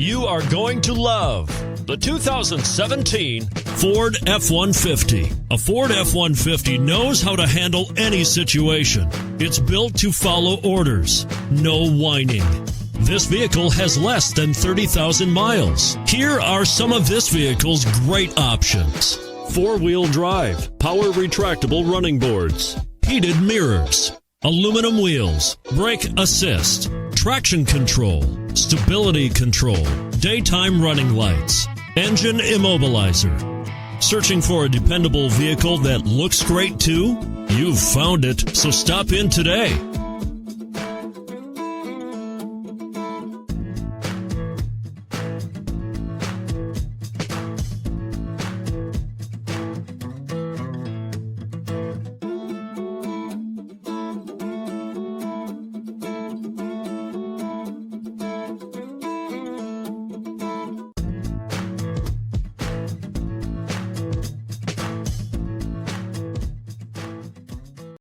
You are going to love the 2017 Ford F-150. A Ford F-150 knows how to handle any situation. It's built to follow orders, no whining. This vehicle has less than 30,000 miles. Here are some of this vehicle's great options: four-wheel drive, power retractable running boards, heated mirrors, aluminum wheels, brake assist, traction control, stability control, daytime running lights, engine immobilizer. Searching for a dependable vehicle that looks great too? You've found it, so stop in today.